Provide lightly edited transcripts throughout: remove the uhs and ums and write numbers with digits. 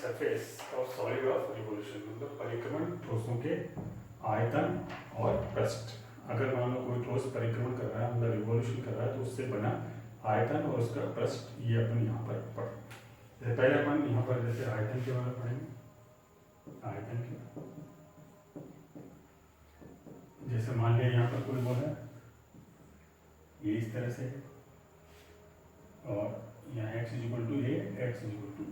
Surface of solid of revolution, मतलब परिक्रमण ठोसों के आयतन और पृष्ठ। अगर मान लो कोई ठोस परिक्रमण कर रहा है, मतलब रिवोल्यूशन कर रहा है, तो उससे बना आयतन और उसका पृष्ठ ये अपन यहाँ पर पढ़। जैसे पहले अपन यहाँ पर जैसे आयतन के बारे में पढ़ेंगे। आयतन के जैसे मान लिया यहाँ पर कोई वो है, ये इस तरह से है, और यहाँ x equal to a, x equal to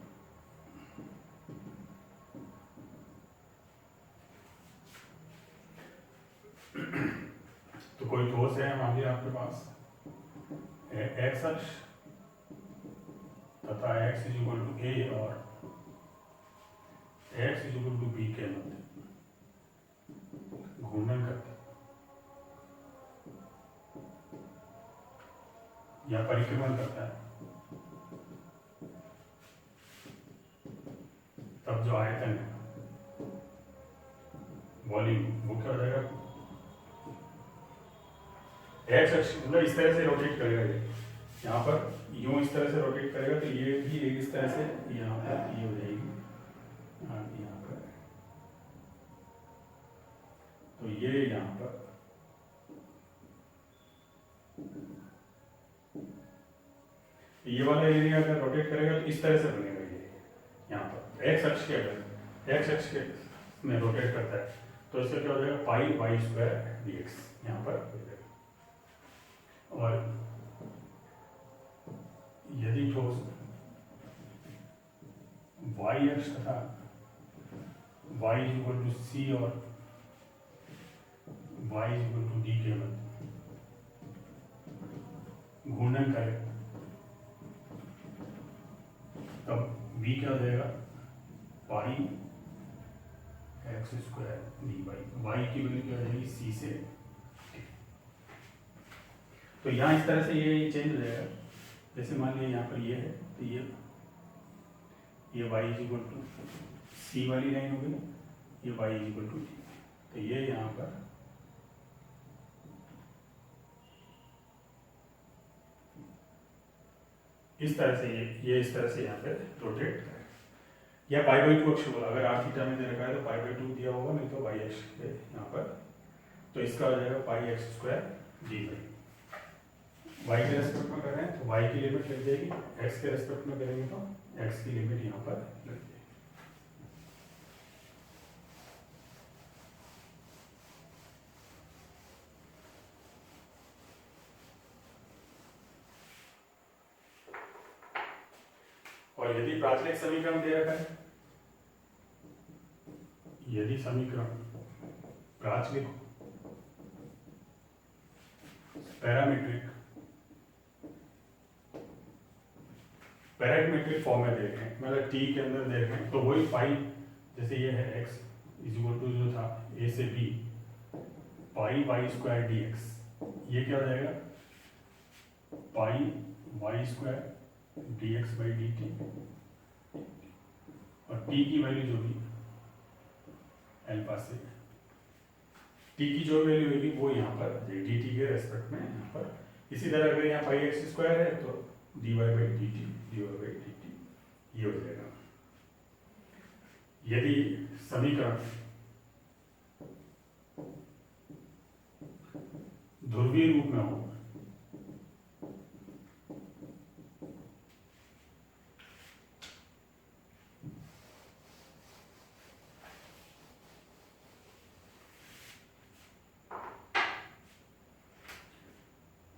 तो कोई ठोस है मान लिया आपके पास एक्स अक्ष तथा x इक्वल टू ए और x इक्वल टू बी के मध्य घूर्णन करते या परिक्रमण करता है, तब जो आयतन है वॉल्यूम वो क्या हो जाएगा, एक्स अक्ष मतलब इस तरह से रोटेट करेगा, ये यहाँ पर यूं इस तरह से रोटेट करेगा, तो ये भी एक इस तरह से यहाँ पर ये हो जाएगी, यहाँ पर, तो ये यहाँ पर ये वाला एरिया अगर रोटेट करेगा तो इस तरह से बनेगा, ये यहाँ पर एक्स अक्ष के अगर एक्स अक्ष के में रोटेट करता है तो इससे क्या हो जाएगा, pi y square d x यहाँ पर हो जाएगा। और यदि ठोस वाई अक्ष तथा वाई इक्वल टू सी और वाई इक्वल टू डी के मध्य घूर्णन करे, तब v क्या हो जाएगा, pi x square d y, y की वैल्यू क्या हो जाएगी c से t। तो यहाँ इस तरह से ये चेंज हो जाएगा, जैसे मान लिया यहाँ पर ये है, तो ये y इक्वल टू सी वाली लाइन हो गई, ये y इक्वल टू t, तो ये यहाँ पर इस तरह से ये इस तरह से यहाँ पे रोटेट करें, या पाई बाई टू अक्ष बोला, अगर आर थीटा में दे रखा है तो पाई बाई टू दिया होगा, नहीं तो वाई अक्ष पे यहाँ पर, तो इसका हो जाएगा pi x square d by, y के रेस्पेक्ट में कर रहे हैं तो वाई की लिमिट लग जाएगी, एक्स के रेस्पेक्ट में करेंगे तो एक्स की लिमिट यहाँ पर लग जाएगी। और यदि प्राचलिक समीकरण दे रखा है, यदि समीकरण प्राचलिक पैरामीट्रिक फॉर्म में दे रहे हैं, मतलब टी के अंदर दे रहे हैं, तो वही पाई, जैसे ये है एक्स इक्वल टू जो था ए से b pi y square d x, ये क्या हो जाएगा, pi y square d x by d t, और टी की वैल्यू जो भी अल्फा से, टी की जो वैल्यू होगी वो यहाँ पर डी टी के रेस्पेक्ट में यहाँ पर। इसी तरह अगर यहाँ पाई एक्स स्क्वायर है तो d y by d t, d y by d t ये हो जाएगा। यदि समीकरण ध्रुवीय रूप में हो,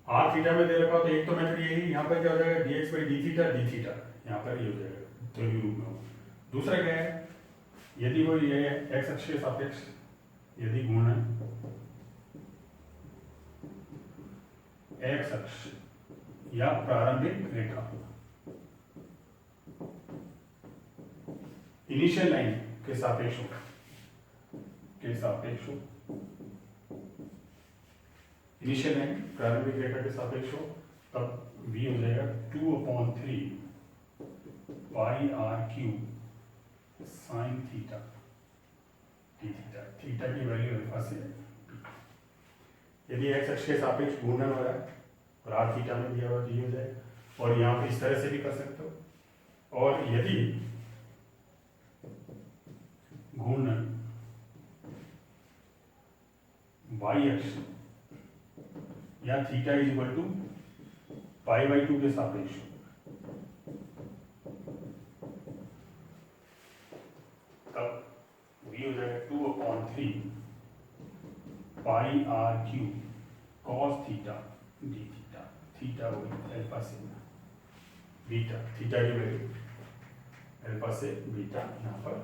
आर थीटा में दे रखा हो तो एक तो मेथड यही, यहाँ पर क्या हो जाएगा D x by d theta, यहाँ पर ये हो जाएगा ध्रुवीय रूप में हो। दूसरा क्या है, यदि वो ये एक्स अक्ष के सापेक्ष यदि घूर्णन एक्स अक्ष या प्रारंभिक रेखा इनिशियल लाइन के सापेक्ष हो, इनिशियल लाइन प्रारंभिक रेखा के सापेक्ष हो, तब v हो जाएगा 2/3 pi r cube sine theta d theta, theta की वैल्यू अल्फा से। यदि एक्स अक्ष के सापेक्ष घूर्णन हो रहा है और आर थीटा में दिया हुआ तो ये हो जाएगा, और यहाँ पे इस तरह से भी कर सकते हो। और यदि घूर्णन वाई अक्ष या थीटा इज इक्वल टू π/2 के सापेक्ष, तब v हो जाएगा 2/3 πr³ cos theta d theta, theta हो गई अल्फा से बीटा, थीटा की वैल्यू अल्फा से बीटा यहाँ पर।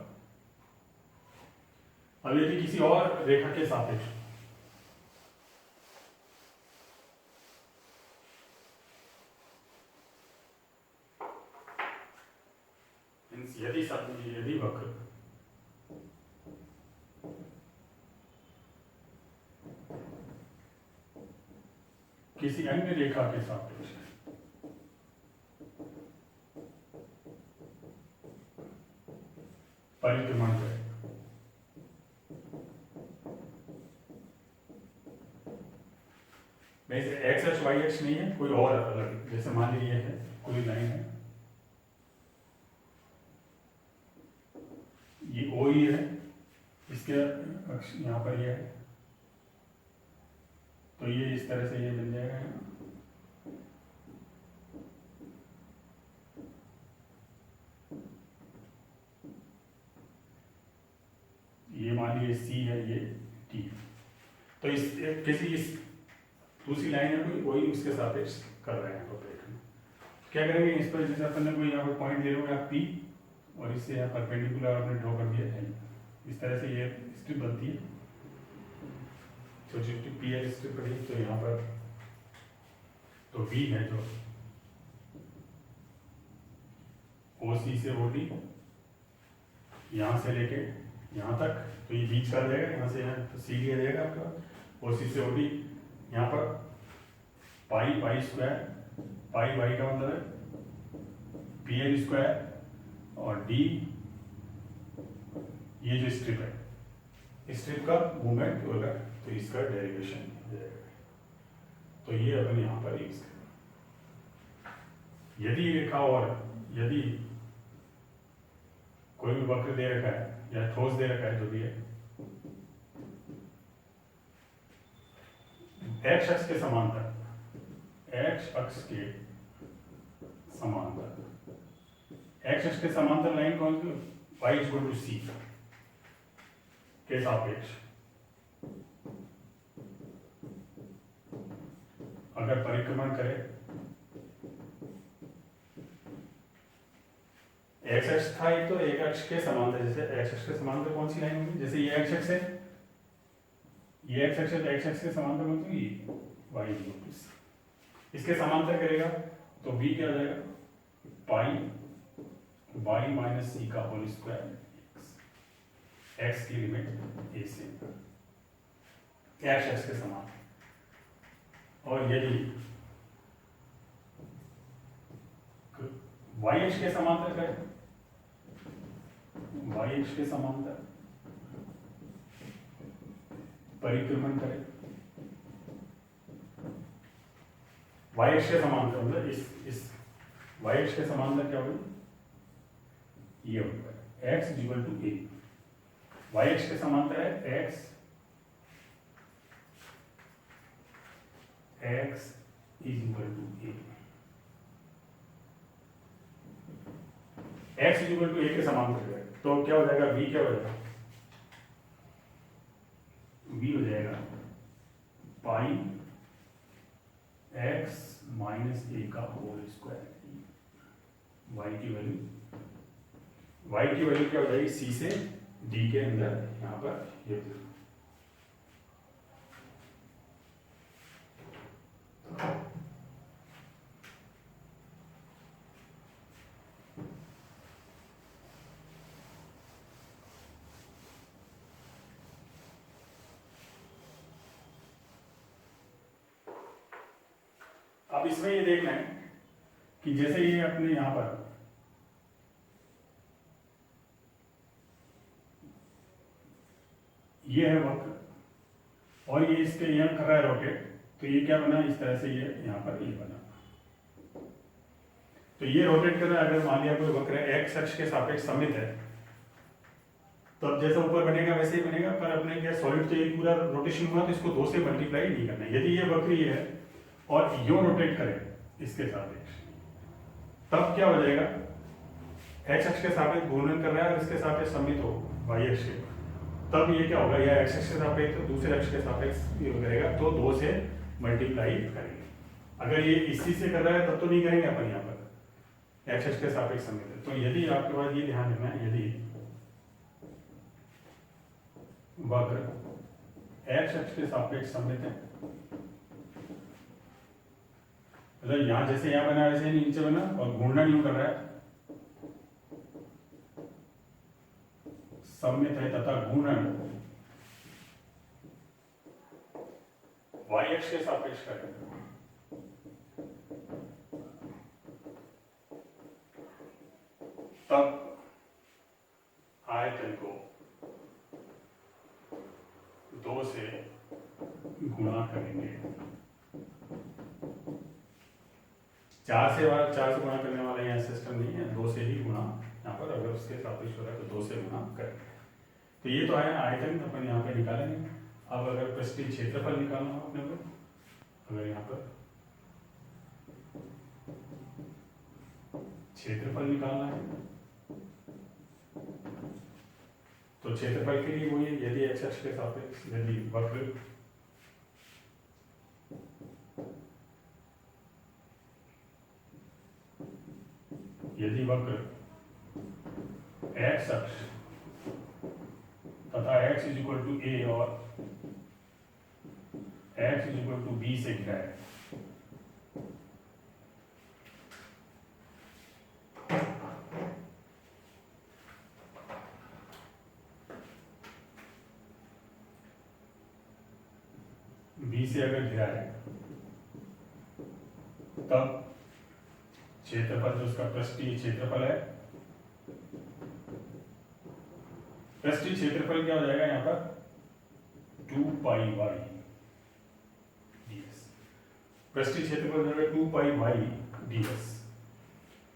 अब यदि किसी और रेखा के सापेक्ष यदि वक्र किसी अन्य रेखा के सापेक्ष परिक्रमण करेगा, वैसे एक्स अक्ष वाई अक्ष नहीं है, कोई और अलग, जैसे मान लीजिए है कोई लाइन है, ये ओ ही है, इसके अक्ष यहाँ पर ये है, तो ये इस तरह से ये मिल जाएगा। ये मान लीजिए सी है, ये टी, तो इस किसी इस दूसरी लाइन है कोई, वही उसके सापेक्ष कर रहे हैं तो क्या करेंगे इस पर, जैसे अपन ने कोई यहाँ पर पॉइंट ले लो आप पी, और इससे यहाँ परपेंडिकुलर आपने ड्रॉ कर दिया है, इस तरह से ये स्ट्रिप बनती है, छोटी छोटी पी एल स्ट्रिप बनी, तो यहाँ पर तो वी है जो ओ सी से ओ डी यहाँ से लेके यहाँ तक, तो ये बीच का आ जाएगा, यहाँ से यहाँ तो सी डी आ जाएगा आपका, ओ सी से ओ डी, यहाँ पर पाई स्क्वायर, पाई वाई का मतलब है पी एल स्क्वायर, और डी ये जो स्ट्रिप है, इस स्ट्रिप का मूवमेंट होगा, तो इसका डेरिवेशन हो जाएगा। तो ये अपन यहाँ पर यूज करें। यदि रेखा और यदि कोई भी वक्र दे रखा है या ठोस दे रखा है, जो भी है, एक्स अक्ष के समांतर, एक्स अक्ष के समांतर, एक्स अक्ष के समांतर लाइन कौन सी, वाई इक्वल टू सी के सापेक्ष अगर परिक्रमण करे, एक्स अक्ष था एक, तो एक अक्ष के समांतर, जैसे एक्स अक्ष के समांतर कौन सी लाइन होगी, जैसे ये एक्स अक्ष है, ये एक्स अक्ष है, तो एक्स अक्ष के समांतर कौन सी, ये वाई इक्वल टू सी, इसके समांतर करेगा तो बी क्या हो जाएगा, पाई वाई माइनस सी का होल स्क्वायर, एक्स की लिमिट ए से, एक्स एक्स के समान। और यदि वाई एक्स के समांतर करें, वाई एक्स के समांतर परिक्रमण करें, वाई एक्स के समांतर मतलब इस वाई एक्स के समांतर क्या होगा, ये होगा x is equal to a, y x के समांतर है x is equal to a, x is equal to a के समांतर है, तो क्या हो जाएगा, v क्या हो जाएगा, v हो जाएगा पाई एक्स माइनस ए का होल स्क्वायर, y की वैल्यू क्या हो जाएगी, c से d के अंदर यहाँ पर ये, अब इसमें ये देखना है कि जैसे ये अपने यहां पर ये है वक्र और ये इसके यहाँ कर रहा है रोटेट, तो ये क्या बना, इस तरह से ये यहाँ पर ये बना, तो ये रोटेट कर रहा है। अगर मान लिया कोई वक्र एक्स अक्ष के सापेक्ष सममित है, तो तो अब जैसा ऊपर बनेगा वैसे ही बनेगा, पर अपने क्या सॉलिड तो ये पूरा रोटेशन हुआ तो इसको 2 से मल्टीप्लाई नहीं करना है। यदि ये वक्र ये है और यो रोटेट करे इसके सापेक्ष, तब क्या हो जाएगा, एक्स अक्ष के सापेक्ष घूर्णन कर रहा है और इसके सापेक्ष सममित हो वाई अक्ष के, तब ये क्या होगा, या एक्स अक्ष के सापेक्ष तो दूसरे अक्ष के सापेक्ष ये करेगा तो 2 से मल्टीप्लाई करेंगे। अगर ये इसी से कर रहा है तब तो नहीं करेंगे अपन यहाँ पर एक्स अक्ष के सापेक्ष सममित है। तो यदि आपके पास ये ध्यान रखना है, यदि वक्र एक्स अक्ष के सापेक्ष सममित है, मतलब यहां जैसे यहां बना वैसे नीचे बना और घूर्णन यूं कर रहा है, सममित है तथा घूर्णन वाई अक्ष के सापेक्ष करें, तब आयतन को 2 से गुणा करेंगे। 4 से गुणा करने वाला यहाँ सिस्टम नहीं है, 2 से ही गुणा यहाँ पर, अगर उसके सापेक्ष हो रहा है तो 2 से गुणा करेंगे। तो ये तो है आयतन, अपन यहाँ पे निकालेंगे। अब अगर पृष्ठीय क्षेत्रफल निकालना हो अपने को, अगर यहाँ पर क्षेत्रफल निकालना है तो क्षेत्रफल के लिए वही, यदि एक्स अक्ष के सापेक्ष, यदि वक्र एक्स अक्ष तथा x is equal to a और x is equal to b से घिरा है, बी से अगर घिरा है, तब क्षेत्रफल जो उसका पृष्ठीय क्षेत्रफल है, पृष्ठीय क्षेत्रफल क्या हो जाएगा यहाँ पर 2 पाई वाई ds। पृष्ठीय क्षेत्रफल हो जाएगा 2 पाई वाई ds।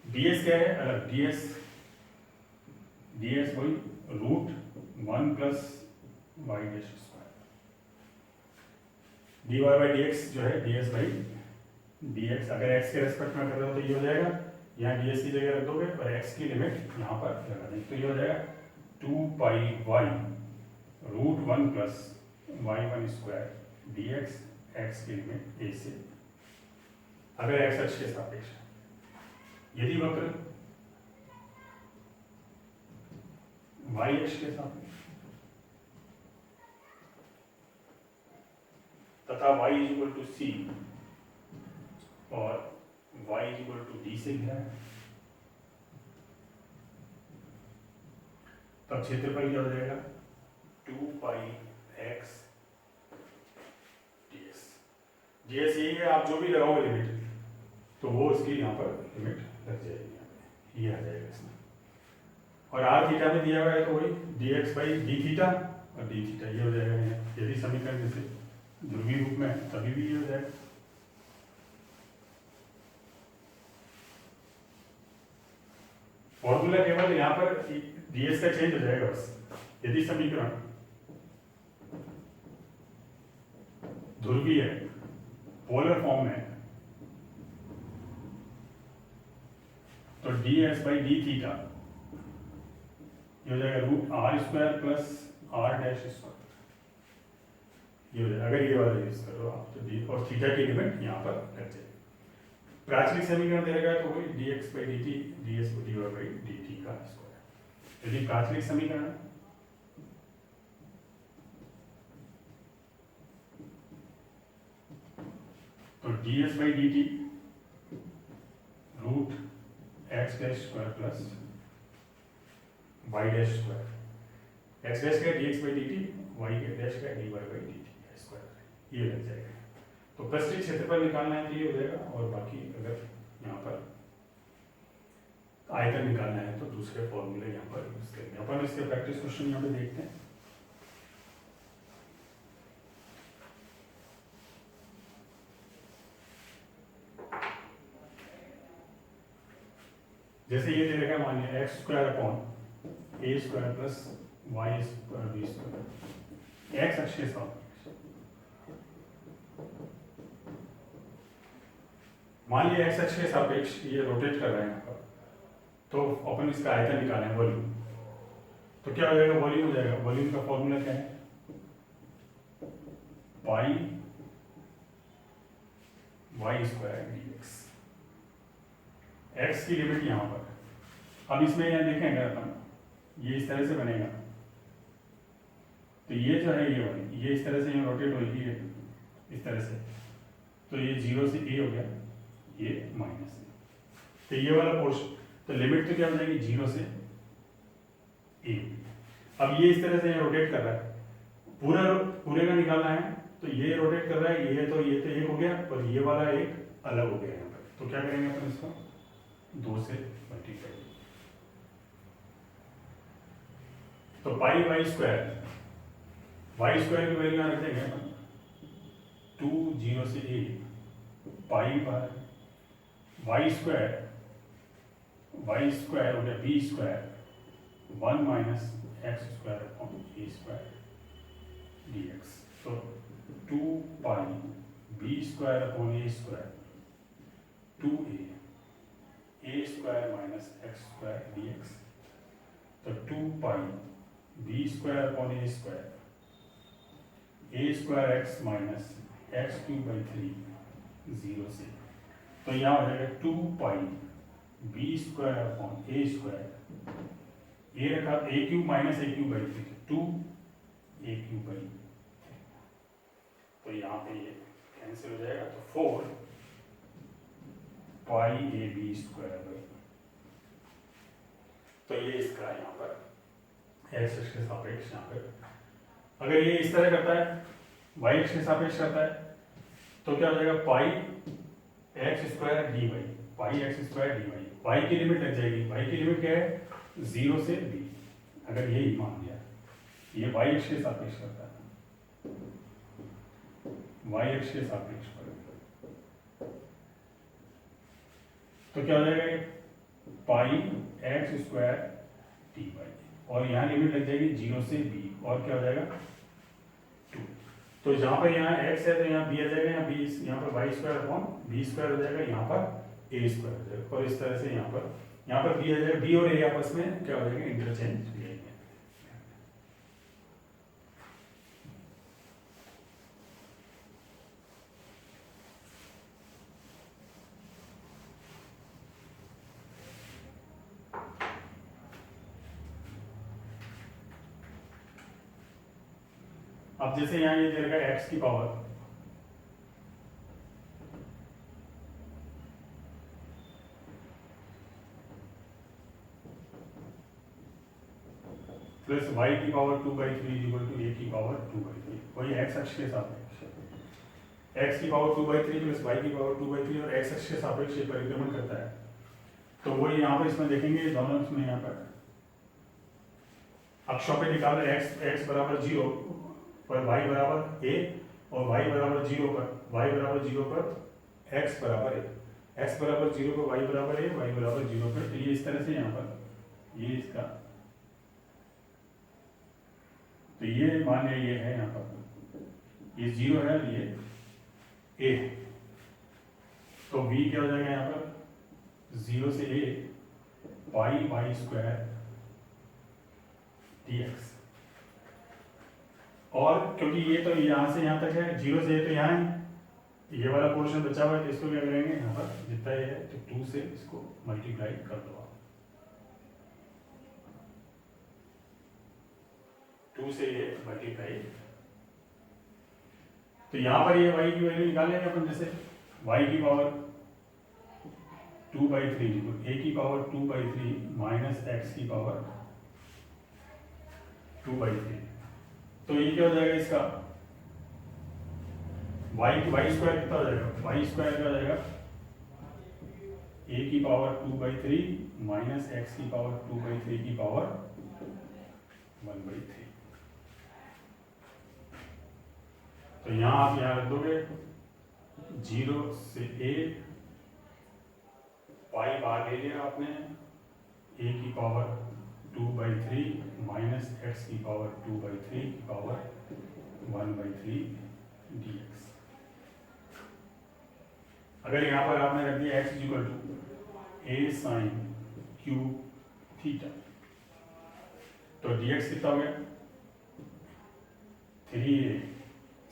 ds क्या है, अलग ds वही √1 plus y dash square, dy by dx जो है ds बाई dx। अगर x के रेस्पेक्ट में कर रहे हो तो ये हो जाएगा, यहाँ ds की जगह रख दोगे और x की लिमिट यहाँ पर लगा देंगे, तो ये हो जाएगा 2 pi y √1 plus y1 square dx, x की लिमिट a से, अगर x अक्ष के सापेक्ष। यदि वक्र y अक्ष के सापेक्ष तथा y is equal to c और y is equal to d से घिरा है, तब क्षेत्रफल क्या हो जाएगा 2 पाई x ds। ds यही है, आप जो भी लगाओगे लिमिट तो वो उसकी यहाँ पर लिमिट लग जाएगी, यहाँ पे ये आ जाएगा इसमें। और r थीटा में दिया हुआ है तो वही dx बाई डी थीटा और डी थीटा, ये हो जाएगा यहाँ। यदि समीकरण जैसे ध्रुवीय रूप में तभी भी ये हो जाएगा। फॉर्मूला केवल यहाँ पर ds का चेंज हो जाएगा बस। यदि समीकरण ध्रुवीय पोलर फॉर्म में तो ds बाई डी थीटा ये हो जाएगा √r² plus r dash square, ये हो जाएगा। अगर ये वाला यूज करो आप तो d और थीटा की लिमिट यहाँ पर लग जाएगी। प्राचलिक समीकरण देगा तो वही dx बाई dt ds को dy बाई dt का स्क्वायर। यदि प्राचलिक समीकरण तो ds by dt √x dash square plus y dash square, x dash का dx by dt, y dash का dy बाई dt का स्क्वायर, ये लग जाएगा। तो पृष्ठीय क्षेत्रफल निकालना है तो ये हो जाएगा, और बाकी अगर यहाँ पर आयतन निकालना है तो दूसरे फॉर्मूले यहाँ पर यूज करेंगे। अपन इसके प्रैक्टिस क्वेश्चन यहाँ पे देखते हैं। जैसे ये दे रखा है, मानिए x² upon a² plus y square b square x अक्ष के सापेक्ष। मान लिया एक्स अक्ष के सापेक्ष ये रोटेट कर रहा है यहाँ पर, तो अपन इसका आयतन निकालें वॉल्यूम, तो क्या हो जाएगा, वॉल्यूम हो जाएगा। वॉल्यूम का फॉर्मूला क्या है, pi y square d x. X की लिमिट यहाँ पर, अब इसमें यहाँ देखेंगे अपन, ये इस तरह से बनेगा, तो ये जो है ये वाली, ये इस तरह से यहाँ रोटेट होगी इस तरह से, तो ये 0 से a हो गया, ये माइनस है, तो ये वाला पोर्शन, तो लिमिट तो क्या हो जाएगी 0 से a। अब ये इस तरह से यहाँ रोटेट कर रहा है, पूरे का निकालना है, तो ये रोटेट कर रहा है, ये तो एक हो गया और ये वाला एक अलग हो गया यहाँ पर, तो क्या करेंगे अपन इसको 2 से मल्टीप्लाई, तो पाई वाई स्क्वायर की वैल्यू यहाँ रख देंगे अपन 2 0 से a पाई बार वाई स्क्वायर हो गया b square 1 minus x square upon a square d x, तो 2 pi b square upon a square 2a square minus x square d x, तो 2 pi b square upon a square x minus x cube by 3 0 से, तो यहाँ हो जाएगा 2 pi b square upon a square, a रखा a cube minus a cube by 3, 2 a cube by 3, तो यहाँ पे ये कैंसिल हो जाएगा, तो 4 पाई ए बी स्क्वायर बाई, तो ये इसका यहाँ पर एक्स अक्ष के सापेक्ष यहाँ पे, अगर ये इस तरह करता है वाई अक्ष के सापेक्ष करता है, तो क्या हो जाएगा pi x square d y, pi x square d y, y की लिमिट लग जाएगी, वाई की लिमिट क्या है 0 से b, अगर यही मान लिया, ये वाई अक्ष के सापेक्ष करता है, वाई अक्ष के सापेक्ष पर, तो क्या हो जाएगा pi x square T Y, और यहाँ लिमिट लग जाएगी 0 से b, और क्या हो जाएगा 2, तो जहाँ पर यहाँ x है तो यहाँ b आ जाएगा, यहाँ पर y square upon b square हो जाएगा, यहाँ पर ए स्क्वायर हो जाएगा, और इस तरह से यहाँ पर b आ जाएगा, b और a आपस में क्या हो जाएगा इंटरचेंज ले लेंगे। अब जैसे यहाँ ये दे रखा है x की पावर प्लस y की पावर 2/3 इक्वल टू a की पावर 2/3, वही x अक्ष के सापेक्ष, x की पावर 2/3 प्लस y की पावर 2/3 और x अक्ष के सापेक्ष परिक्रमण करता है, तो वही यहाँ पर इसमें देखेंगे दोनों इसमें यहाँ पर अक्षों पे निकाल रहे x बराबर 0 पर y बराबर a और y बराबर 0 पर x बराबर a, x बराबर 0 पर y बराबर a, y बराबर 0 पर, तो ये इस तरह से यहाँ पर ये इसका, तो ये मान लिया ये है यहाँ पर ये 0 है, ये a, तो v क्या हो जाएगा यहाँ पर 0 से a pi y square dx, और क्योंकि ये तो यहाँ से यहाँ तक है, 0 से ये तो यहाँ है, ये वाला पोर्शन बचा हुआ है, तो इसको क्या करेंगे यहाँ पर जितना ये है तो 2 से इसको मल्टीप्लाई कर दो आप, 2 से ये मल्टीप्लाई, तो यहाँ पर ये y की वैल्यू निकालेंगे अपन, जैसे y की पावर 2/3 a की पावर 2/3 माइनस x की पावर 2/3, तो ये क्या हो जाएगा इसका y स्क्वायर कितना हो जाएगा, y स्क्वायर क्या हो जाएगा a की पावर 2/3 माइनस x की पावर 2/3 की पावर 1/3, तो यहाँ आप यहाँ रख दोगे 0 से a, पाई बाहर ले लिया आपने, a की पावर 2/3 माइनस एक्स की पावर 2/3 की पावर 1/3 dx। अगर यहाँ पर आपने रख दिया x equal to a sine cube theta, तो dx कितना हो गया 3a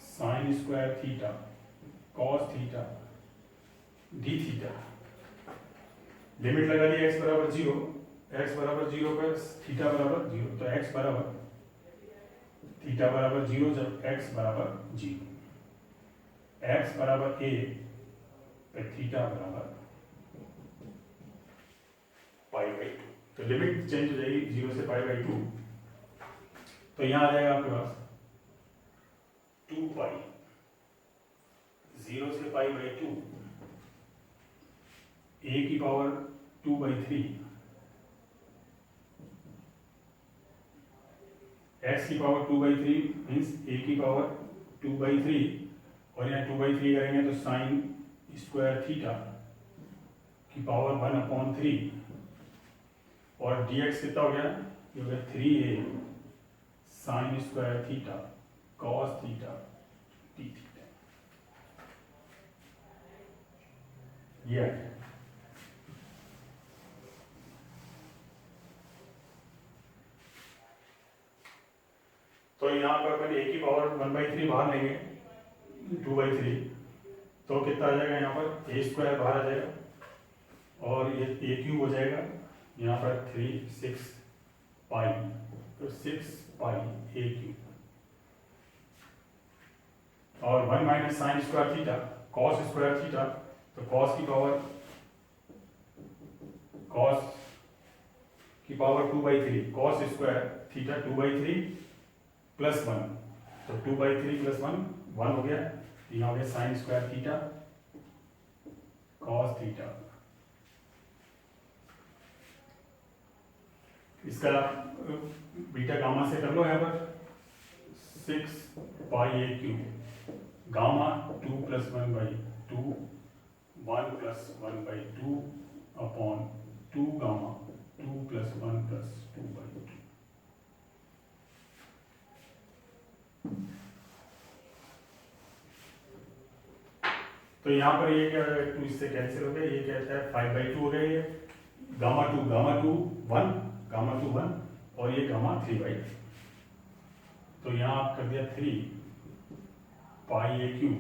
sine square theta cos theta d theta. Limit लगा दी x बराबर 0, x बराबर 0 पर थीटा बराबर 0, तो x बराबर थीटा बराबर 0 जब x बराबर 0, x बराबर a पे थीटा बराबर π/2। तो लिमिट चेंज हो जाएगी 0 से π/2, तो यहाँ आ जाएगा आपके पास 2π 0 से π/2 a की पावर 2/3 x की पावर 2/3 मीन्स a की पावर 2/3, और यहाँ 2/3 करेंगे तो साइन स्क्वायर थीटा की पावर 1/3, और dx कितना हो गया, ये हो गया 3a sine square theta cos theta d theta. ये है। तो यहाँ पर अपन a की पावर 1/3 बाहर लेंगे 2/3, तो कितना आ जाएगा, यहाँ पर a स्क्वायर बाहर आ जाएगा और ये a क्यूब हो जाएगा, यहाँ पर 3 6 पाई, तो 6 पाई a क्यूब, और 1 minus sign square theta cos square theta, तो कॉस की power 2/3 cos square theta 2/3 plus 1, तो 2/3 प्लस 1 1 हो गया, यहाँ हो गया sign square theta cos theta. इसका बीटा गामा से कर लो, यहाँ पर 6 पाई a cube gamma 2 + 1/2 1 + 1/2 upon 2 gamma 2 + 1 + 2/2। तो यहाँ पर ये क्या 2 इससे कैंसिल हो गया, ये क्या है 5/2 हो गया, ये गामा 2 1 और ये गामा 3/2, तो यहाँ आप कर दिया 3 पाई a क्यूब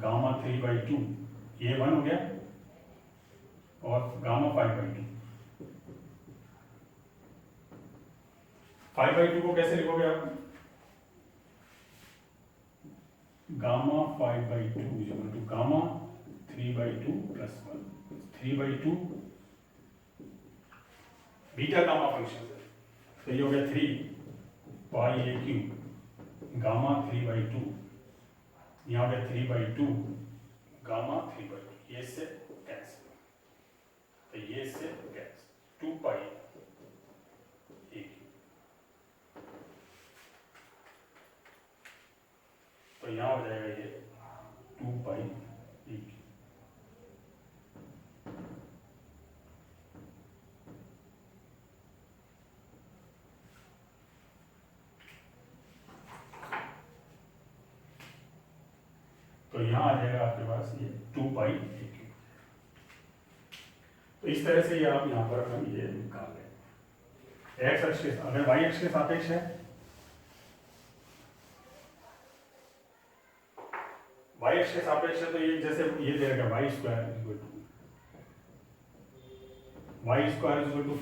गामा 3/2, ये 1 हो गया, और गामा 5/2। 5/2 को कैसे लिखोगे आप, gamma 5/2 equal to gamma 3/2 + 1, 3/2 beta gamma function है, तो ये हो गया 3 पाई a क्यूब गामा 3/2, यहाँ हो गया 3/2 गामा 3/2, ये से कैंसिल, तो ये से कैंसिल 2 पाई a क्यूब, तो यहाँ हो जाएगा ये 2 पाई a क्यूब। तो यहाँ आ जाएगा आपके पास ये 2 पाई a क्यूब। तो इस तरह से ये आप यहाँ पर हम ये निकाल लें, x अक्ष के, अगर y अक्ष के सापेक्ष है, y अक्ष के सापेक्ष है, तो ये जैसे ये दे रखा y² =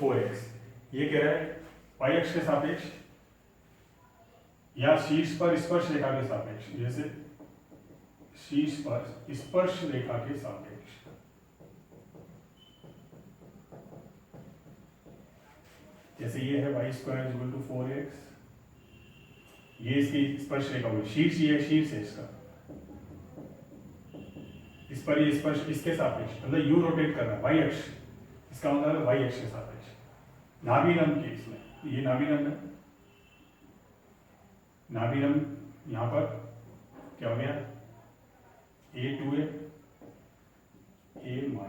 4x, ये कह रहा है y अक्ष के सापेक्ष या शीर्ष पर स्पर्श रेखा के सापेक्ष, जैसे शीर्ष पर स्पर्श रेखा के सापेक्ष, जैसे ये है y² = 4x, ये इसकी स्पर्श रेखा होगी, शीर्ष ये शीर्ष है इसका, इस पर ये स्पर्श इसके सापेक्ष, मतलब यू रोटेट कर रहा है y अक्ष, इसका मतलब y अक्ष के सापेक्ष। नाभिनम के इसमें ये नाभिनम है, नाभिनम यहाँ पर क्या हो गया a2a a-2,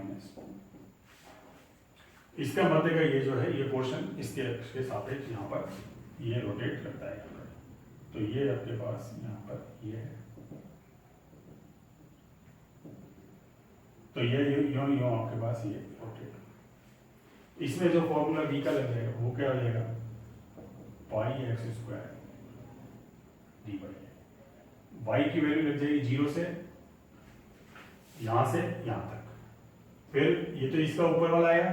इसका मध्य का ये जो है ये पोर्शन इसके अक्ष के सापेक्ष यहाँ पर ये रोटेट करता है यहाँ पर। तो ये आपके पास यहाँ पर ये है, तो ये यूं यूं आपके पास ये रोटेट। इसमें जो फॉर्मूला v का लग जाएगा वो क्या हो जाएगा, pi x square d Y की वैल्यू लग जाएगी 0 से यहाँ से यहाँ तक। फिर ये तो इसका ऊपर वाला आया,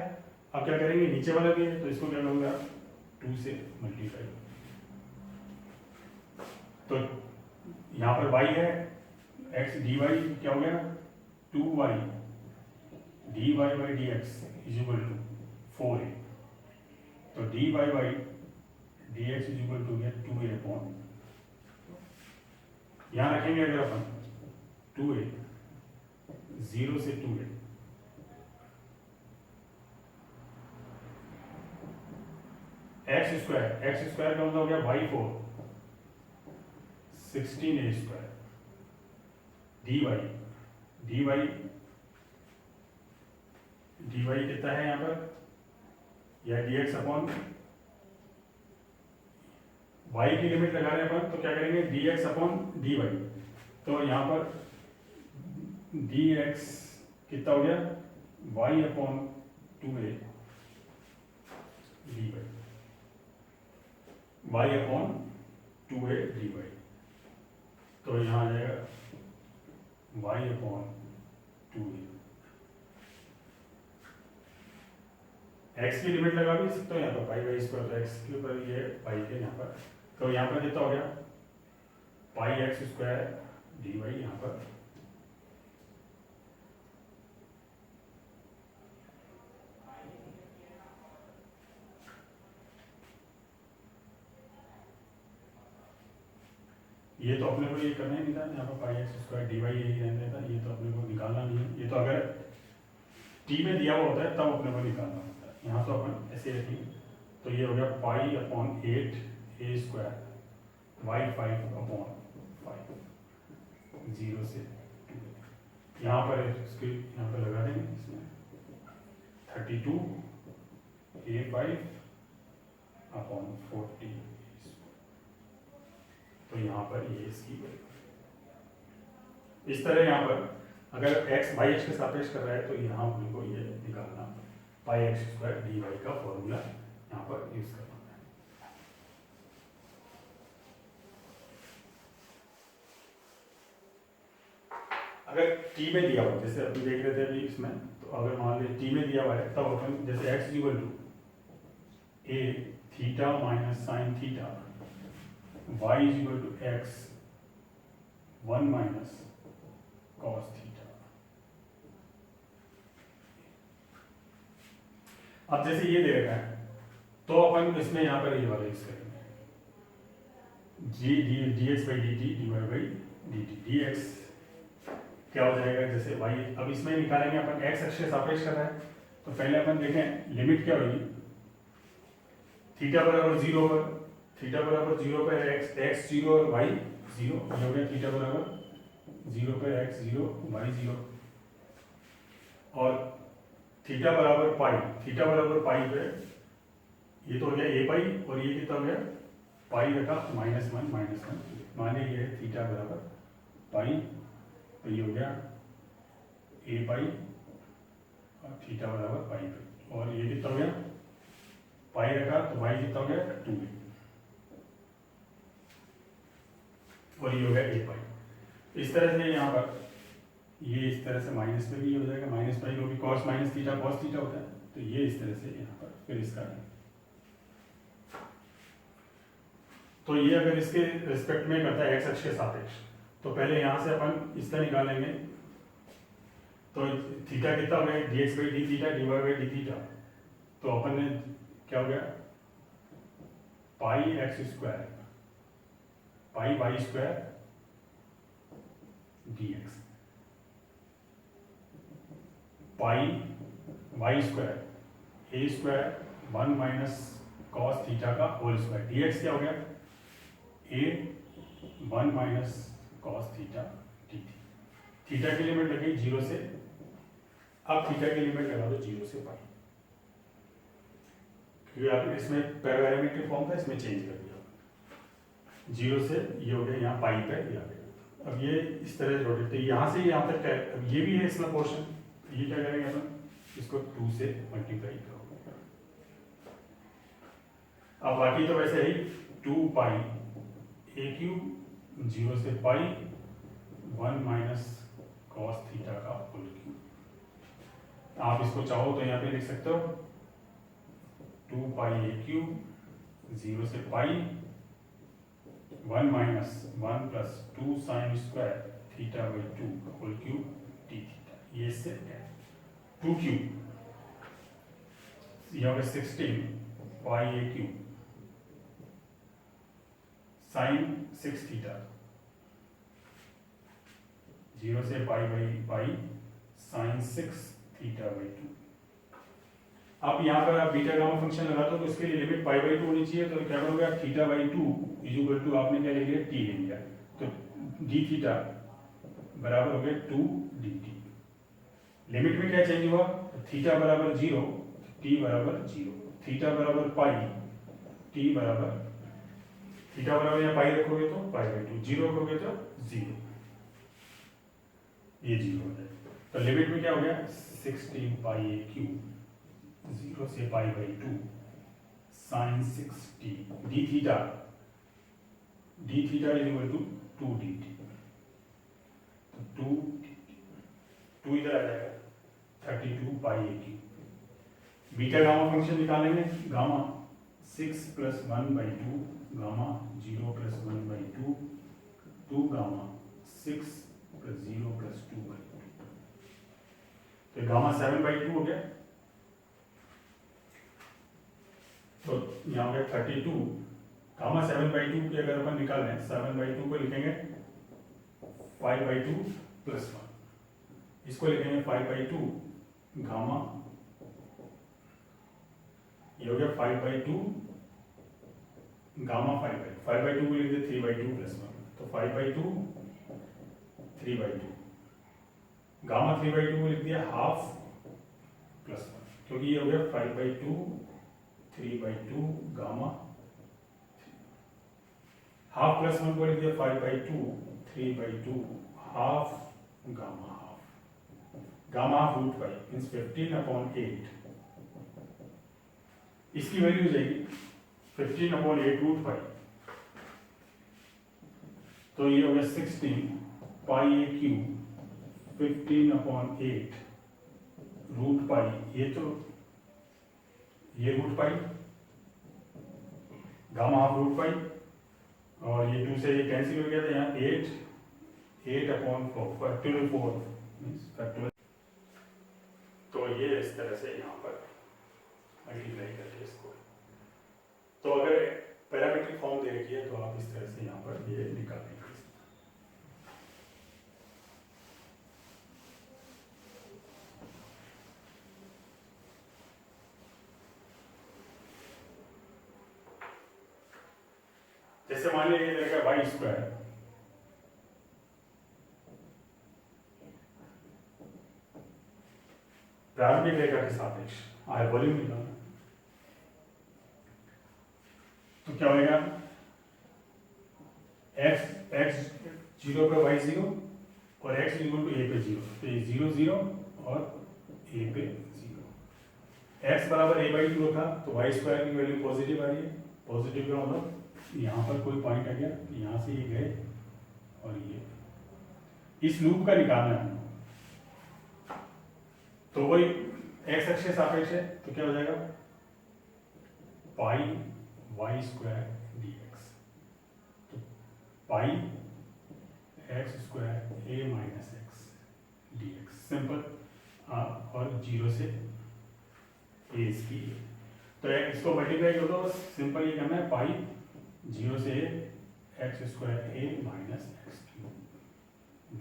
अब क्या करेंगे नीचे वाला भी है, तो इसको क्या करूँगा 2 से मल्टीप्लाई। तो यहाँ पर y है x dy क्या हो गया 2y dy by d x is equal to 4a। तो dy by d x is equal to 2a upon, यहाँ रखेंगे अगर अपन 2a 0 से 2a, एक्स स्क्वायर का मतलब हो गया बाई 4 16a स्क्वायर dy कितना है यहाँ पर, या dx अपॉन y की लिमिट लगा रहे हैं अपन, तो क्या करेंगे dx अपॉन dy। तो यहाँ पर dx कितना हो गया y upon 2a dy, y upon 2a dy। तो यहाँ आ जाएगा y अपॉन 2a। x की लिमिट लगा भी सकते हो यहाँ पर पाई बाई स्क्वायर, तो x के ऊपर ये पाई के यहाँ पर, तो यहाँ पर कितना हो गया pi x square d Y. यहाँ पर ये तो अपने को ये करना ही नहीं था, यहाँ पर पाई एक्स स्क्वायर डी वाई यही रहने था, ये तो अपने को निकालना नहीं है। ये तो अगर टी में दिया हुआ होता है तब अपने को निकालना होता है, यहाँ तो अपन ऐसे रखेंगे। तो ये हो गया पाई अपॉन 8 ए स्क्वायर वाई 5 अपॉन 5 0 से 2। यहाँ पर इसके यहाँ पर लगा देंगे इसमें 32 ए 5 अपॉन 40। तो यहाँ पर ये इसकी इस तरह यहाँ पर अगर x बाई एक्स के सापेक्ष कर रहा है तो यहाँ अपने को ये निकालना पाई एक्स स्क्वायर डी वाई का फॉर्मूला यहाँ पर यूज करना है। अगर t में दिया हुआ जैसे अभी देख रहे थे अभी इसमें, तो अगर मान लीजिए t में दिया हुआ है तब अपन जैसे x equal to a theta minus sine theta y is equal to x 1 minus cos theta. अब जैसे ये दे रखा है तो अपन इसमें यहाँ पर ये वाला यूज करेंगे d x by d t d y by d t. D x क्या हो जाएगा जैसे y, अब इसमें निकालेंगे अपन x अक्ष के सापेक्ष कर रहा है, तो पहले अपन देखें लिमिट क्या होगी थीटा बराबर 0 पर, थीटा बराबर 0 पर x 0 और y 0 हो गया, थीटा बराबर 0 पर x 0 y 0, और थीटा बराबर पाई, थीटा बराबर पाई पे ये तो हो गया a पाई, और ये कितना हो गया पाई रखा -1 माने ये थीटा बराबर पाई, तो ये हो गया a पाई और थीटा बराबर पाई पे, और ये कितना हो गया पाई रखा तो y कितना हो गया 2a, और ये हो गया a पाई। इस तरह से यहाँ पर ये इस तरह से माइनस में भी हो जाएगा, माइनस पाई क्योंकि cos minus theta cos theta होता है, तो ये इस तरह से यहाँ पर फिर इसका, तो ये अगर इसके रिस्पेक्ट में करता है एक्स अक्ष के सापेक्ष, तो पहले यहाँ से अपन इसका निकालेंगे, तो थीटा कितना हो गया d x by d theta d y by d theta, तो अपन ने क्या हो गया pi x square pi y square d x, pi y square a square 1 minus cos theta का होल स्क्वायर, डी एक्स क्या हो गया a 1 minus cos theta d थी। थीटा की लिमिट लगी 0 से, अब थीटा की लिमिट लगा दो 0 से पाई, क्योंकि आप इसमें पैरामीट्रिक फॉर्म था, इसमें चेंज कर दिया, 0 से ये हो गया यहाँ पाई पे ये आ गया। अब ये इस तरह से रोटेट, तो यहाँ से यहाँ तक, अब ये भी है इसमें पोर्शन, ये क्या करेंगे अपन, इसको 2 से मल्टीप्लाई करोगे। अब बाकी तो वैसे ही 2 पाई ए क्यूब 0 से पाई 1 माइनस कॉस थीटा का होल क्यूब। आप इसको चाहो तो यहाँ पे लिख सकते हो 2 पाई ए क्यूब 0 से pi 1 minus 1 plus 2 sine square theta by 2 whole cube t theta. ये इससे 2 क्यूब यहाँ पे 16 pi a cube sine 6 theta 0 से pi by pi sine 6 theta by 2। आप यहाँ पर आप बीटा गामा फंक्शन लगाते हो तो इसके लिए लिमिट पाई बाई 2 होनी चाहिए, तो क्या करोगे आप theta by 2 is equal to आपने क्या ले लिया टी ले लिया, तो डी थीटा बराबर हो गया 2 डी टी। लिमिट में क्या चेंज हुआ, थीटा बराबर 0 टी बराबर 0, थीटा बराबर पाई टी बराबर, थीटा बराबर यहाँ पाई रखोगे तो पाई बाई 2, 0 रखोगे तो 0, ये 0 हो जाएगा। तो लिमिट में क्या हो गया 16 पाई ए क्यूब 0 से pi by 2 sine 6 t d theta is equal to 2 d t, तो 2 इधर आ जाएगा 32 pi a cube. Beta gamma function निकालेंगे, gamma 6 plus 1 by 2 gamma 0 plus 1 by 2 2 gamma 6 plus 0 plus 2 by 2, तो गामा 7 बाई 2 हो गया। तो यहाँ पे 32 गामा 7 बाई 2 की अगर अपन निकाल लें, 7 बाई 2 को लिखेंगे 5 बाई 2 प्लस 1, इसको लिखेंगे 5 बाई 2 गामा, ये हो गया 5 बाई 2 गामा 5 बाई 2 को लिख दे 3 बाई 2 प्लस 1, तो 5 बाई 2 3 बाई 2 गामा 3 बाई 2 को लिख दिया हाफ प्लस 1, क्योंकि ये हो गया 5 by 2 3 by 2 gamma, half plus 1 को लिख दिया 5 by 2 3 by 2 half gamma half root pi means 15/8, इसकी वैल्यू हो जाएगी 15/8 रूट पाई, तो ये हो गया 16 pi a cube 15/8 root pi, ये root pi gamma half root pi, और ये 2 से ये कैंसिल हो गया था, यहाँ 8/4 फैक्टोरियल 4 मींस फैक्टोरियल, तो ये इस तरह से यहाँ पर मल्टीप्लाई करके इसको, तो अगर पैरामीट्रिक फॉर्म दे रखी है तो आप इस तरह से यहाँ पर ये निकालेंगे। जैसे मान लीजिए ये देखा वाई स्क्वायर, प्रारंभिक रेखा के सापेक्ष आय वॉल्यूम निकालना, तो क्या होगा x 0 पे y 0 और x इक्वल टू a पे 0, तो ये 0 0 और a पे 0, x बराबर a बाई 2 था तो y स्क्वायर की वैल्यू पॉजिटिव आ रही है, पॉजिटिव का मतलब यहाँ पर कोई पॉइंट आ गया, यहाँ से ये गए और ये, इस लूप का निकालना है, तो वही x अक्ष के सापेक्ष है, तो क्या हो जाएगा पाई वाई स्क्वायर dx, तो पाई एक्स स्क्वायर ए माइनस एक्स dx, सिंपल, और 0 से a इसकी, तो इसको मल्टीप्लाई कर दो, सिंपल ये करना है पाई 0 से x square A minus x cube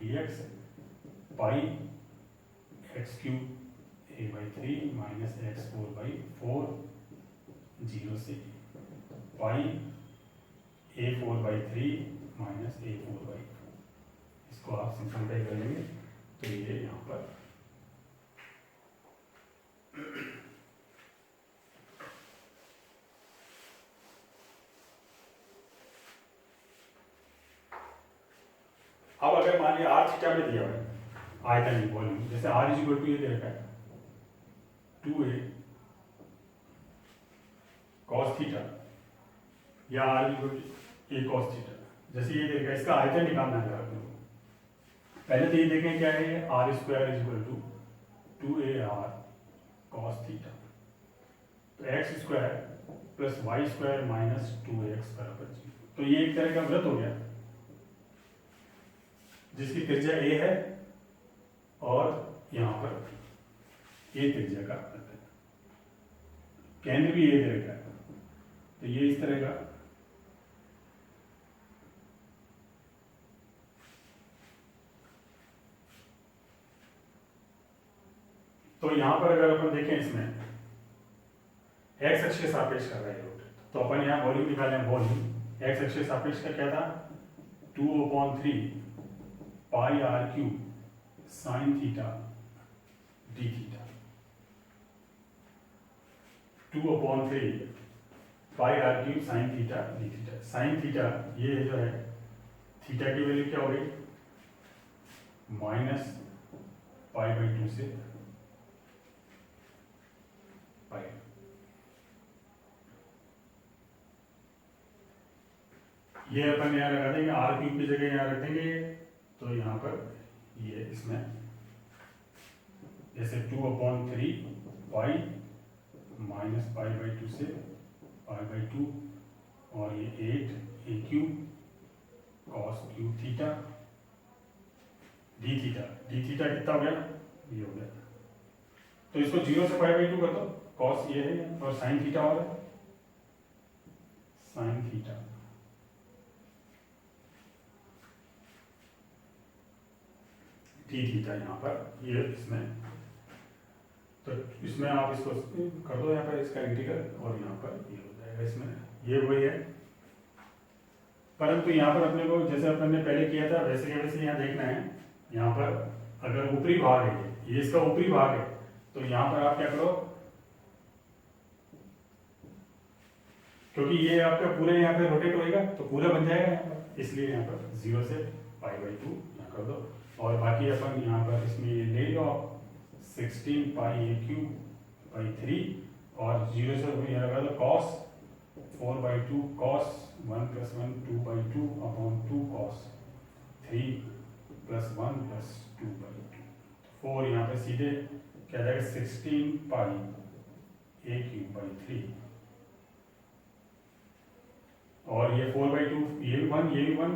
dx pi x cube a by 3 minus x 4 by 4 0 से पाई a 4 by 3 minus a 4 by 4, इसको आप सिंपलीफाई कर लेंगे तो ये यहाँ पर अगर मान लिया आर थीटा में दिया हुआ है आयतन वॉल्यूम, जैसे आर इज इक्वल टू ये दे रखा है 2a cos थीटा या r is equal to a cos theta, जैसे ये दे रखा है, इसका आयतन निकालना है अपने को। पहले तो ये देखें क्या है, r square is equal to 2ar cos theta, तो x square plus y square minus 2x बराबर 0। तो ये एक तरह का वृत्त हो गया जिसकी त्रिज्या a है और यहां पर a त्रिज्या का वृत्त है, केंद्र भी a दे रखा है, तो ये इस तरह का तो यहां पर अगर अपन देखें इसमें एक्स अक्ष के सापेक्ष कर रहा है रोटेट, तो अपन यहाँ वॉल्यूम निकाले, वॉल्यूम एक्स अक्ष के सापेक्ष का क्या था 2/3 pi r cube sine theta d theta, 2/3 pi r cube sine theta d theta. Sine theta ये जो है थीटा की वैल्यू क्या हो गई -π/2 से पाई। ये अपन यहाँ लगा देंगे, आर क्यूब की जगह यहाँ रख देंगे, तो यहाँ पर ये इसमें जैसे 2/3 पाई -π/2 से π/2 और ये 8 a cube cos cube theta d theta, d theta कितना हो गया, ये हो गया। तो इसको 0 से π/2 कर दो, cos ये है और साइन थीटा और साइन थीटा डी थीटा यहाँ पर ये इसमें, तो इसमें आप इसको कर दो यहाँ पर इसका इंटीग्रल और यहाँ पर ये हो जाएगा, इसमें ये वही है। परंतु यहाँ पर अपने को जैसे अपन ने पहले किया था वैसे के वैसे यहाँ देखना है। यहाँ पर अगर ऊपरी भाग है ये इसका ऊपरी भाग है, तो यहाँ पर आप क्या करो, क्योंकि ये आपका पूरे यहाँ पे रोटेट होएगा तो पूरा बन जाएगा यहाँ पर, इसलिए यहाँ पर 0 से π/2 यहाँ कर दो। और बाकी अपन यहाँ पर इसमें ये ले लो 16 पाई a क्यूब 3 और 0 से यहाँ लगा दो cos 4/2 cos 1 + 1 2/2/2 cos 3 + 1 + 2/2, 4 यहाँ पे सीधे क्या जाएगा 16 पाई a क्यूब 3 और ये 4/2 ये भी 1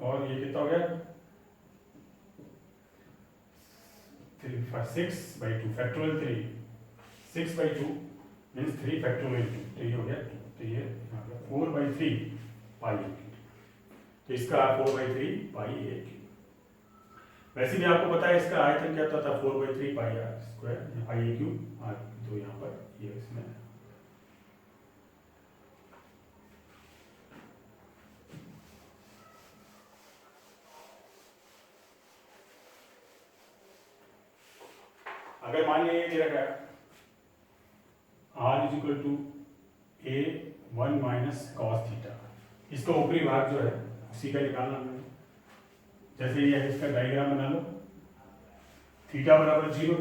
और ये कितना हो गया 6/2 फैक्टोरियल 3 6/2 मीन्स 3 फैक्टोरियल 2, तो ये हो गया 2, तो ये 4/3 पाई a क्यूब, तो इसका 4/3 पाई a क्यूब। वैसे भी आपको पता है इसका आयतन क्या था 4/3 pi r square pi a cube, तो यहाँ पर ये इसमें अगर मान लिया ये दे रखा है r is equal to a1 minus cos theta, इसका ऊपरी भाग जो है उसी का निकालना है। जैसे ये है इसका डायग्राम बना लो, थीटा बराबर 0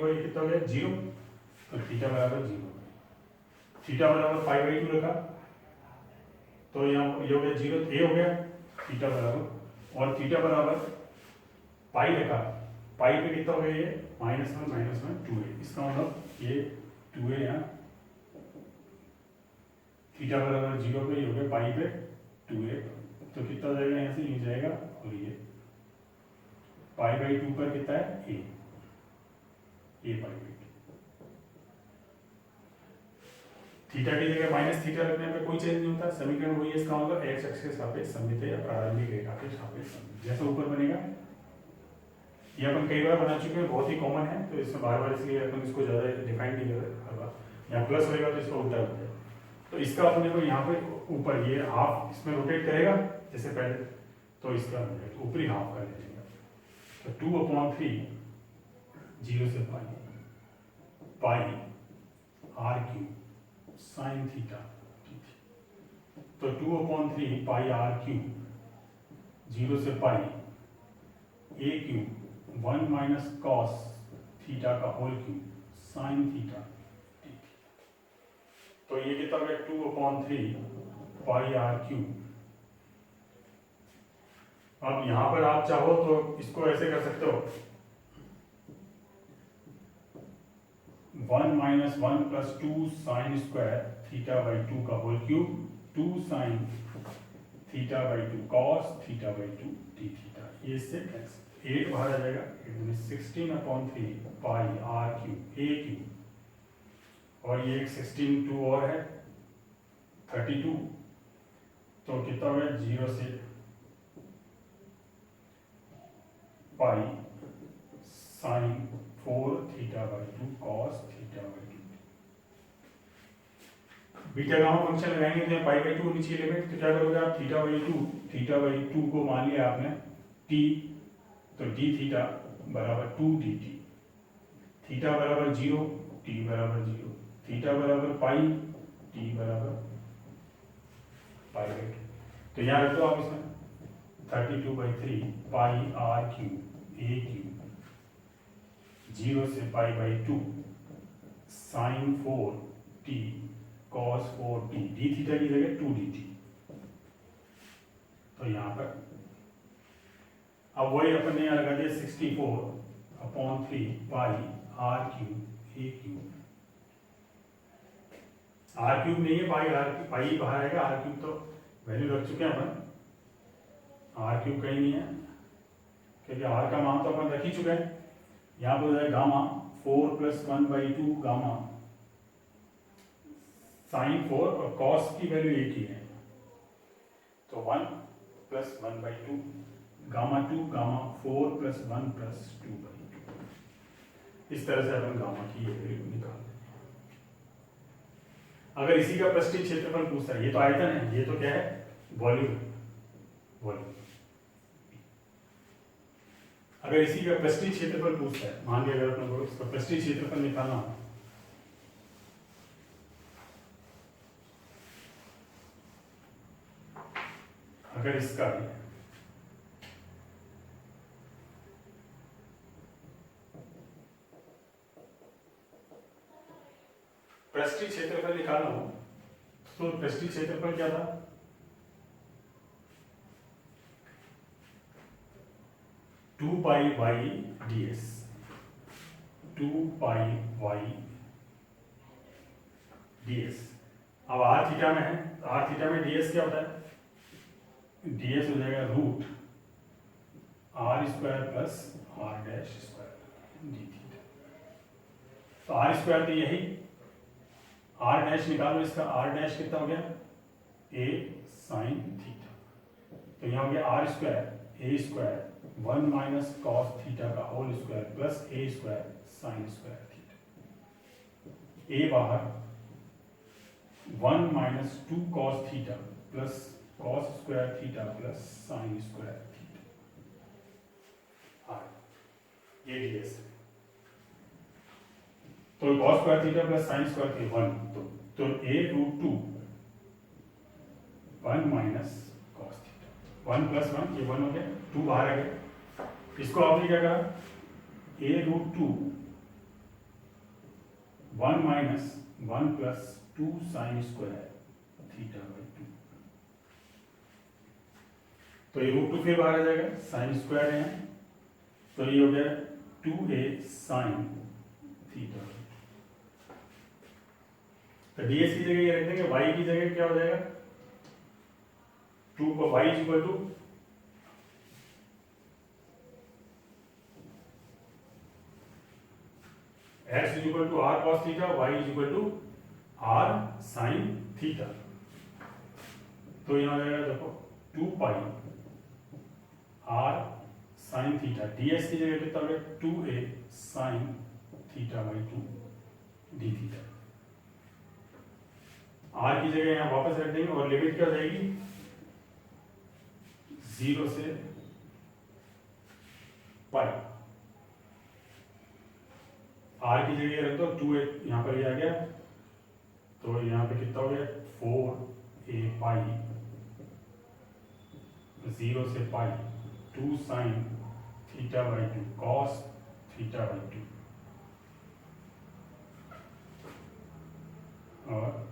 पर ये कितना हो गया 0, तो थीटा बराबर 0, थीटा बराबर π/2 रखा तो यहाँ ये हो गया 0, a हो गया थीटा बराबर, और थीटा बराबर पाई रखा, पाई पे कितना हो गया ये -1 2a, इसका मतलब ये 2a यहाँ थीटा बराबर 0 पे ये हो गया पाई पे 2a, तो कितना हो जाएगा यहाँ से ये जाएगा, और ये π/2 पर कितना है a π/2, थीटा की जगह माइनस थीटा रखने पे कोई चेंज नहीं होता, समीकरण वही है। इसका मतलब एक्स अक्ष के सापेक्ष सममित या प्रारंभिक रेखा के सापेक्ष सममित, जैसा ऊपर बनेगा। ये अपन कई बार बना चुके हैं, बहुत ही कॉमन है, तो इसमें बार बार इसलिए अपन इसको ज्यादा डिफाइन नहीं कर रहे हर बार। यहाँ प्लस होगा तो इसका उल्टा हो जाएगा, तो इसका अपने को यहाँ पे ऊपर ये हाफ इसमें रोटेट करेगा जैसे पहले, तो इसका ऊपरी हाफ कर लेंगे, तो 2/3 0 से पाई आर क्यूब साइन थीटा, तो 2/3 पाई आर क्यूब 0 से पाई a cube 1 minus cos theta का होल क्यूब साइन थीटा। तो ये कितना हो गया 2/3 पाई आर क्यूब। अब यहां पर आप चाहो तो इसको ऐसे कर सकते हो 1 minus 1 plus 2 sine square theta by 2 का whole cube 2 sine theta by 2 cos theta by 2 d theta. ये इससे 8 बाहर आ जाएगा, 16/3 pi r cube a cube, और ये एक 16 2 और है 32। तो कितना हो गया 0 से pi sine 4 theta by 2 cos theta by 2। Beta gamma function लगाएंगे तो पाई बाई 2 नीचे लिमिट, तो क्या करोगे आप थीटा बाई 2 को मान लिया आपने t, तो d थीटा बराबर 2 dt, थीटा बराबर 0 t बराबर 0, थीटा बराबर पाई t बराबर पाई बाई 2। तो यहाँ रख दो आप इसमें 32/3 pi r cube a cube 0 से pi by 2 sine 4 t cos 4 t, d theta की जगह 2 dt। तो यहाँ पर अब वही अपन ने यहाँ लगा दिया 64/3 pi r cube a cube. R cube नहीं है पाई, आर पाई बाहर आएगा, आर क्यूब तो वैल्यू रख चुके हैं अपन, आर क्यूब कहीं नहीं है क्योंकि आर का मान तो अपन रख ही चुके हैं। यहाँ पर हो जाए गामा 4 + 1/2 गामा साइन 4, और कॉस की वैल्यू एक ही है, तो 1 + 1/2 गामा 2 गामा 4 + 1 + 2/2। इस तरह से अपन गामा की ये वैल्यू निकाल देंगे। अगर इसी का पृष्ठीय क्षेत्रफल पूछता है, ये तो आयतन है, ये तो क्या है वॉल्यूम, वॉल्यूम। अगर इसी का पृष्ठीय क्षेत्रफल पूछता है, मान लिया अगर अपने को इसका पृष्ठीय क्षेत्रफल निकालना हो, अगर इसका भी पृष्ठीय क्षेत्रफल निकालना हो, तो पृष्ठीय क्षेत्रफल क्या था 2 पाई y ds, 2 पाई y ds। अब आर थीटा में है, तो आर थीटा में ds क्या होता है, ds हो जाएगा √r² + r' डी थीटा। तो r² तो यही, r' निकालो, इसका r' कितना हो गया a sin थीटा। तो यहाँ हो गया r² a² 1 minus cos theta का whole square plus a² sin square theta. a बाहर 1 minus 2 cos theta plus cos square theta plus sine square theta. हाँ, ये ds है। तो cos square theta plus sine square theta 1, तो a√2 1 minus cos theta, 1 + 1 ये 1 हो गया, 2 बाहर आ गया। इसको आपने क्या करा a√2 1 minus 1 + 2 sine square theta by 2। तो ये √2 फिर बाहर आ जाएगा, साइन स्क्वायर है, तो ये हो गया 2a sin थीटा। तो ds की जगह ये रख देंगे, y की जगह क्या हो जाएगा 2 को y = x = r cos theta, y = r sin theta. तो यहाँ आ जाएगा देखो 2 पाई r sin थीटा, ds की जगह कितना हो गया 2a sin theta by 2 d theta. r की जगह यहाँ वापस रख देंगे, और लिमिट क्या हो जाएगी 0 से पाई। r की जगह रख दो 2a, यहाँ पर ये आ गया, तो यहाँ पे कितना हो गया 4a पाई 0 से पाई 2 sin theta by two cos theta by two, और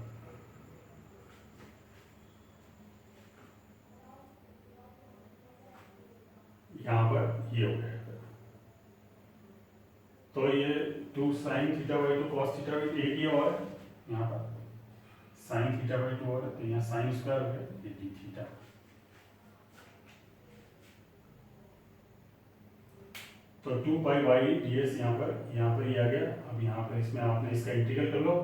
यहाँ पर ये हो गया। तो ये 2 sine theta by two cos theta by एक ही और यहाँ पर साइन थीटा बाई टू और, तो यहाँ साइन स्क्वायर हो गया, ये डी थीटा। तो 2 पाई बाई डी एस यहाँ पर ये आ गया। अब यहाँ पर इसमें आपने इसका इंटीग्रल कर लो,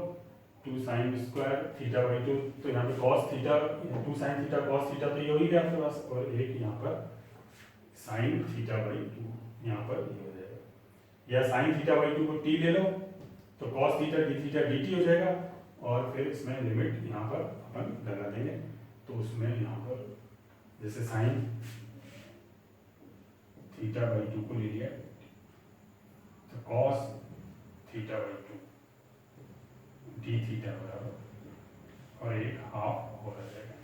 2 sine square theta by two, तो यहाँ पे cos theta 2 sine theta cos theta, तो ये हो ही गया आपके पास, और एक यहाँ पर साइन थीटा बाई टू यहाँ पर ये हो जाएगा। या साइन थीटा बाई टू को टी ले लो, तो cos theta d theta D T हो जाएगा, और फिर इसमें लिमिट यहाँ पर अपन लगा देंगे। तो उसमें यहाँ पर जैसे साइन थीटा बाई टू को ले लिया, तो cos theta by two D theta बराबर और एक हाफ हो जाएगा।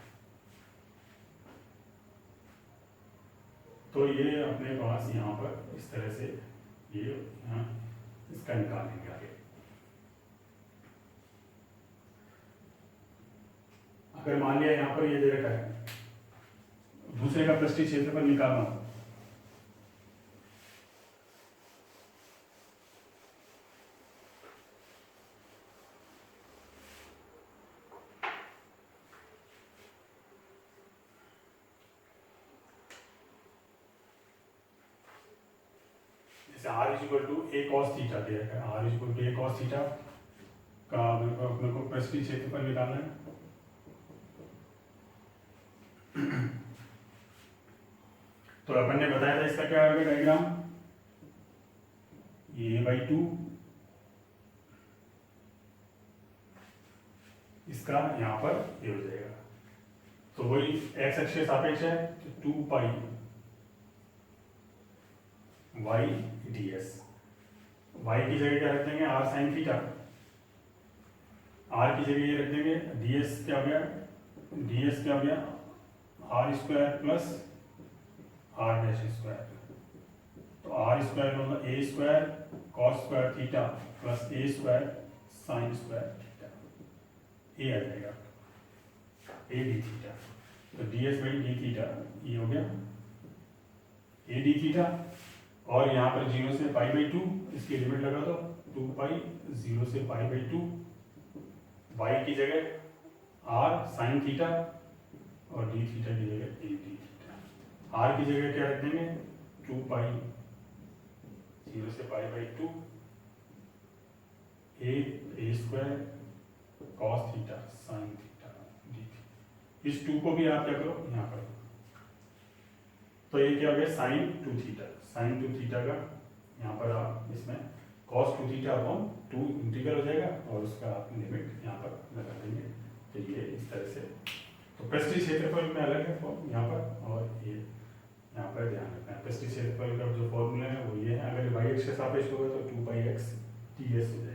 तो ये अपने पास यहाँ पर इस तरह से ये यहाँ इसका निकालेंगे आगे। अगर मान लिया यहाँ पर ये दे रखा है, दूसरे का पृष्ठीय क्षेत्रफल निकालना हो, r equal to a cos theta दे रखा है, r equal to a cos theta का अपने को पृष्ठीय क्षेत्रफल निकालना है। तो अपन ने बताया था इसका क्या होगा डायग्राम, ए बाई टू, इसका यहाँ पर ये हो जाएगा। तो वही एक्स अक्ष के सापेक्ष है, तो 2 pi Y D S, Y की जगह क्या रख देंगे, आर साइन थीटा, आर की जगह ये रख देंगे डी एस क्या हो गया, डी एस क्या हो गया, r square plus r dash square. तो आर स्क्वायर मतलब a square cos square theta plus a square sine square theta, a आ जाएगा ए डी थीटा। तो d s by d theta ये हो गया ए डी थीटा, और यहाँ पर 0 से पाई बाई टू, इसकी लिमिट लगा दो 2 पाई 0 से पाई बाई टू, वाई की जगह आर साइन थीटा और डी थीटा की जगह ए डी थीटा। आर की जगह क्या रख देंगे 2 पाई 0 से pi by two A square cos theta sine theta d theta. इस 2 को भी आप क्या करो यहाँ पर, तो ये क्या हो गया साइन 2 थीटा, साइन 2 थीटा का यहाँ पर आप इसमें cos 2 थीटा अपॉन 2 इंटीग्रल हो जाएगा, और उसका आप लिमिट यहाँ पर लगा देंगे। तो ये इस तरह से, तो पृष्ठीय क्षेत्रफल में अलग है यहाँ पर, और ये यहाँ पर ध्यान रखना है पृष्ठीय क्षेत्रफल का जो फॉर्मूला है वो ये है, अगर y अक्ष के सापेक्ष होगा तो 2 पाई x ds हो जाएगा।